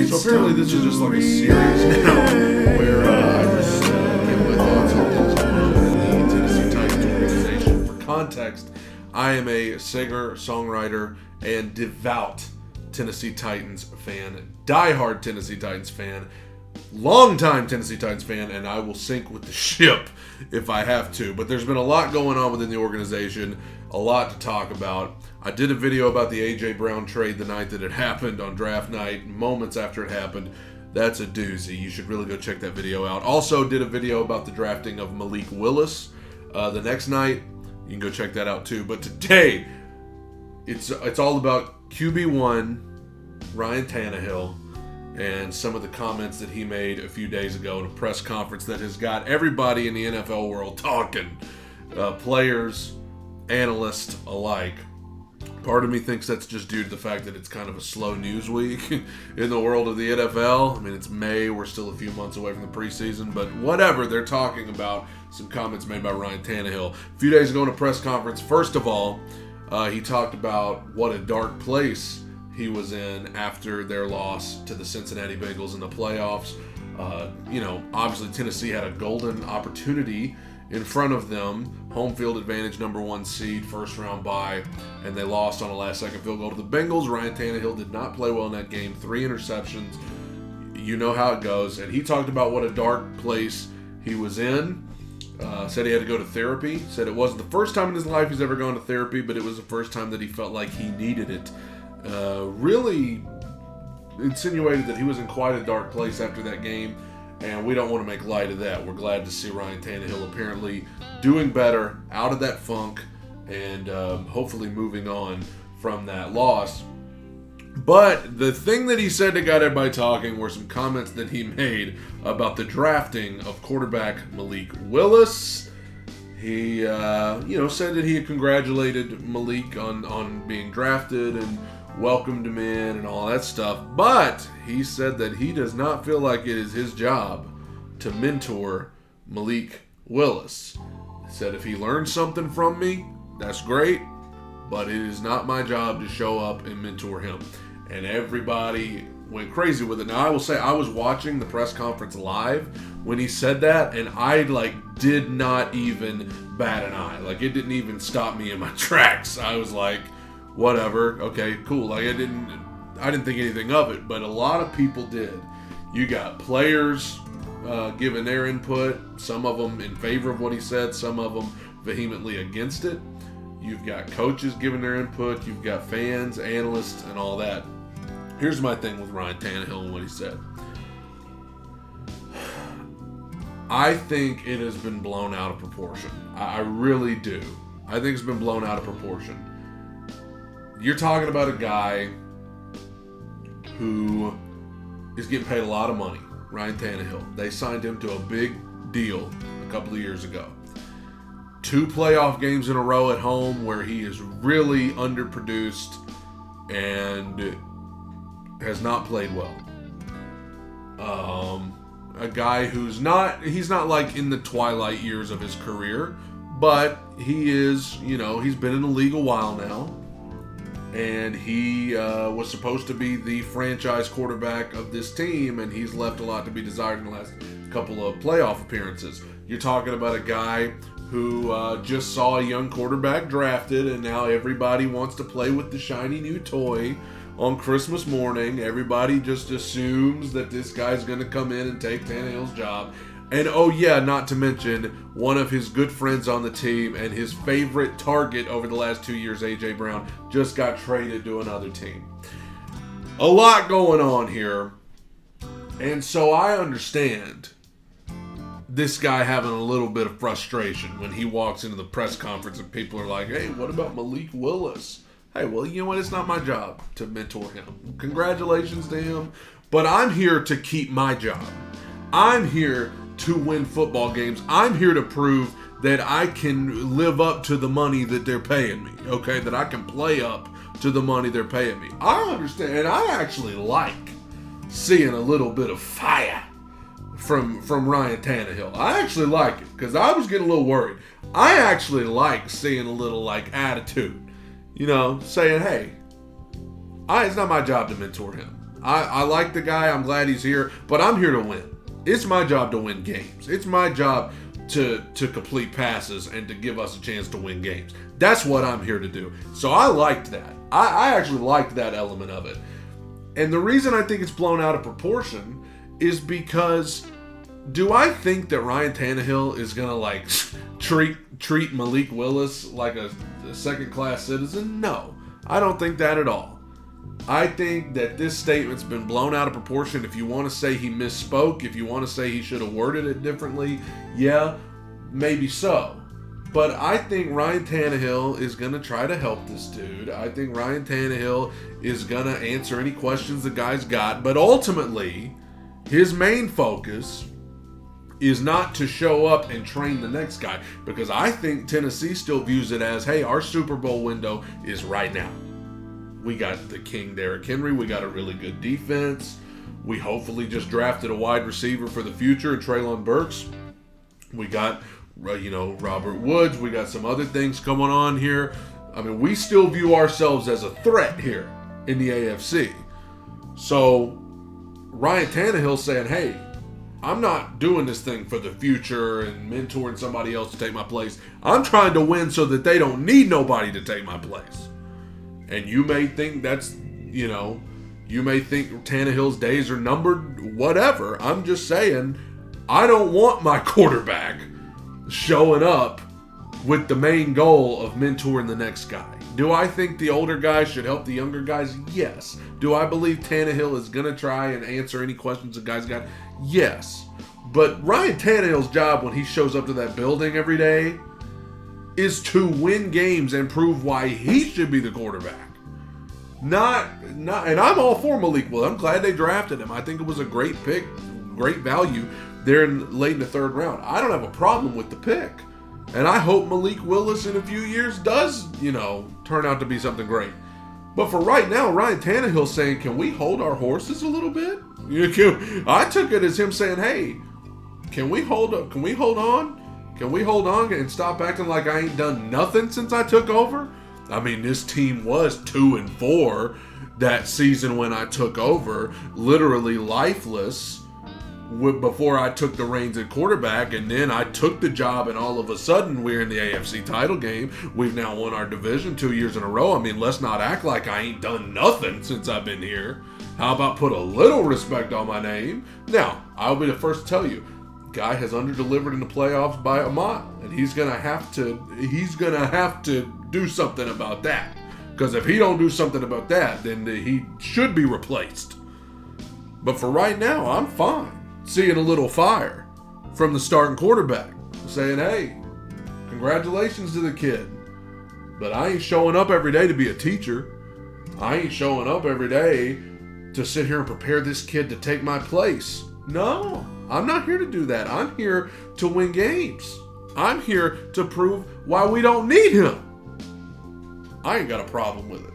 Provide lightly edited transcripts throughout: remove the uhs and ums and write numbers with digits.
So apparently this is just like a series now where I just give my thoughts on things going on in the Tennessee Titans organization. For context, I am a singer, songwriter, and devout Tennessee Titans fan, diehard Tennessee Titans fan, longtime Tennessee Titans fan, and I will sink with the ship if I have to. But there's been a lot going on within the organization, a lot to talk about. I did a video about the A.J. Brown trade the night that it happened on draft night, moments after it happened. That's a doozy. You should really go check that video out. Also did a video about the drafting of Malik Willis the next night. You can go check that out too. But today, it's all about QB1, Ryan Tannehill, and some of the comments that he made a few days ago in a press conference that has got everybody in the NFL world talking. Players, analysts alike. Part of me thinks that's just due to the fact that it's kind of a slow news week in the world of the NFL. I mean, it's May. We're still a few months away from the preseason. But whatever, they're talking about some comments made by Ryan Tannehill. A few days ago in a press conference, first of all, he talked about what a dark place he was in after their loss to the Cincinnati Bengals in the playoffs. Obviously Tennessee had a golden opportunity in front of them, home field advantage, number 1 seed, first round bye, and they lost on a last-second field goal to the Bengals. Ryan Tannehill did not play well in that game, 3 interceptions. You know how it goes. And he talked about what a dark place he was in. Said he had to go to therapy. Said it wasn't the first time in his life he's ever gone to therapy, but it was the first time that he felt like he needed it. Really insinuated that he was in quite a dark place after that game. And we don't want to make light of that. We're glad to see Ryan Tannehill apparently doing better, out of that funk, and hopefully moving on from that loss. But the thing that he said that got everybody talking were some comments that he made about the drafting of quarterback Malik Willis. He, said that he had congratulated Malik on being drafted and welcomed him in and all that stuff, but he said that he does not feel like it is his job to mentor Malik Willis. He said if he learns something from me, that's great, but it is not my job to show up and mentor him. And everybody went crazy with it. Now I will say I was watching the press conference live when he said that, and I did not even bat an eye. It didn't even stop me in my tracks. I was like, whatever, okay, cool. I didn't think anything of it, but a lot of people did. You got players giving their input, some of them in favor of what he said, some of them vehemently against it. You've got coaches giving their input, you've got fans, analysts, and all that. Here's my thing with Ryan Tannehill and what he said. I think it has been blown out of proportion. I really do. I think it's been blown out of proportion. You're talking about a guy who is getting paid a lot of money, Ryan Tannehill. They signed him to a big deal a couple of years ago. 2 playoff games in a row at home where he is really underproduced and has not played well. A guy he's not in the twilight years of his career, but he is, he's been in the league a while now. And he was supposed to be the franchise quarterback of this team, and he's left a lot to be desired in the last couple of playoff appearances. You're talking about a guy who just saw a young quarterback drafted, and now everybody wants to play with the shiny new toy on Christmas morning. Everybody just assumes that this guy's going to come in and take Tannehill's job. And oh yeah, not to mention one of his good friends on the team and his favorite target over the last 2 years, A.J. Brown, just got traded to another team. A lot going on here. And so I understand this guy having a little bit of frustration when he walks into the press conference and people are like, hey, what about Malik Willis? Hey, well, you know what? It's not my job to mentor him. Congratulations to him. But I'm here to keep my job. I'm here to win football games. I'm here to prove that I can live up to the money that they're paying me, okay? That I can play up to the money they're paying me. I understand, and I actually like seeing a little bit of fire from Ryan Tannehill. I actually like it, because I was getting a little worried. I actually like seeing a little, attitude. Saying, hey, it's not my job to mentor him. I like the guy. I'm glad he's here, but I'm here to win. It's my job to win games. It's my job to complete passes and to give us a chance to win games. That's what I'm here to do. So I liked that. I actually liked that element of it. And the reason I think it's blown out of proportion is because do I think that Ryan Tannehill is going to like treat Malik Willis like a second-class citizen? No, I don't think that at all. I think that this statement's been blown out of proportion. If you want to say he misspoke, if you want to say he should have worded it differently, yeah, maybe so. But I think Ryan Tannehill is going to try to help this dude. I think Ryan Tannehill is going to answer any questions the guy's got. But ultimately, his main focus is not to show up and train the next guy. Because I think Tennessee still views it as, hey, our Super Bowl window is right now. We got the King Derrick Henry. We got a really good defense. We hopefully just drafted a wide receiver for the future, Treylon Burks. We got, Robert Woods. We got some other things going on here. I mean, we still view ourselves as a threat here in the AFC. So Ryan Tannehill saying, hey, I'm not doing this thing for the future and mentoring somebody else to take my place. I'm trying to win so that they don't need nobody to take my place. And you may think that's, you may think Tannehill's days are numbered, whatever. I'm just saying, I don't want my quarterback showing up with the main goal of mentoring the next guy. Do I think the older guys should help the younger guys? Yes. Do I believe Tannehill is going to try and answer any questions the guys got? Yes. But Ryan Tannehill's job when he shows up to that building every day is to win games and prove why he should be the quarterback. Not, and I'm all for Malik Willis. I'm glad they drafted him. I think it was a great pick, great value there late in the third round. I don't have a problem with the pick. And I hope Malik Willis in a few years does, turn out to be something great. But for right now, Ryan Tannehill's saying, can we hold our horses a little bit? I took it as him saying, hey, can we hold on? Can we hold on and stop acting like I ain't done nothing since I took over? I mean, this team was 2-4 that season when I took over, literally lifeless before I took the reins at quarterback, and then I took the job, and all of a sudden we're in the AFC title game. We've now won our division 2 years in a row. I mean, let's not act like I ain't done nothing since I've been here. How about put a little respect on my name? Now, I'll be the first to tell you, guy has underdelivered in the playoffs by a mile, and he's gonna have to do something about that. Because if he don't do something about that, then he should be replaced. But for right now, I'm fine seeing a little fire from the starting quarterback, saying, hey, congratulations to the kid, but I ain't showing up every day to be a teacher. I ain't showing up every day to sit here and prepare this kid to take my place. No, I'm not here to do that. I'm here to win games. I'm here to prove why we don't need him. I ain't got a problem with it.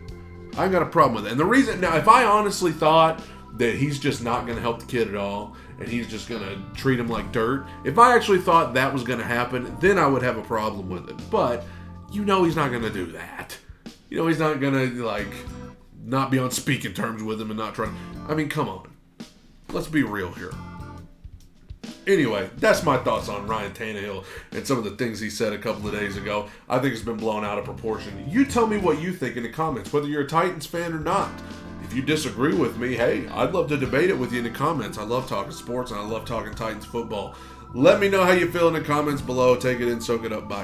And the reason, now, if I honestly thought that he's just not going to help the kid at all, and he's just going to treat him like dirt, if I actually thought that was going to happen, then I would have a problem with it. But, he's not going to do that. He's not going to, not be on speaking terms with him and not try. I mean, come on. Let's be real here. Anyway, that's my thoughts on Ryan Tannehill and some of the things he said a couple of days ago. I think it's been blown out of proportion. You tell me what you think in the comments, whether you're a Titans fan or not. If you disagree with me, hey, I'd love to debate it with you in the comments. I love talking sports and I love talking Titans football. Let me know how you feel in the comments below. Take it in, soak it up. Bye.